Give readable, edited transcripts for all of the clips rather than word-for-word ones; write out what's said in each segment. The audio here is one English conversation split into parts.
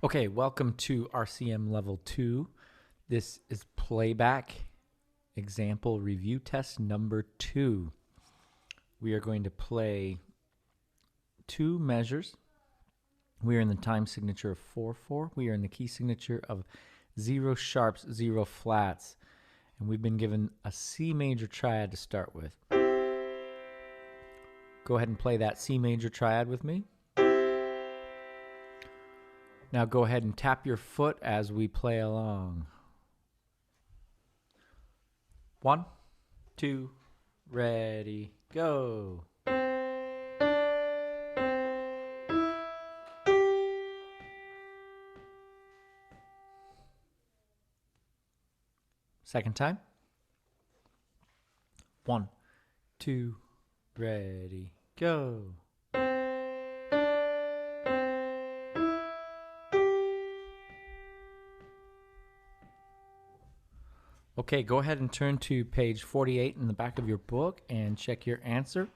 Okay, welcome to RCM Level 2. This is Playback Example Review Test number 2. We are going to play two measures. We are in the time signature of 4/4. We are in the key signature of 0 sharps, 0 flats. And we've been given a C major triad to start with. Go ahead and play that C major triad with me. Now go ahead and tap your foot as we play along. 1, 2, ready, go. Second time. 1, 2, ready, go. Okay, go ahead and turn to page 48 in the back of your book and check your answer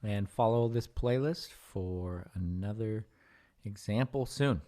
and follow this playlist for another example soon.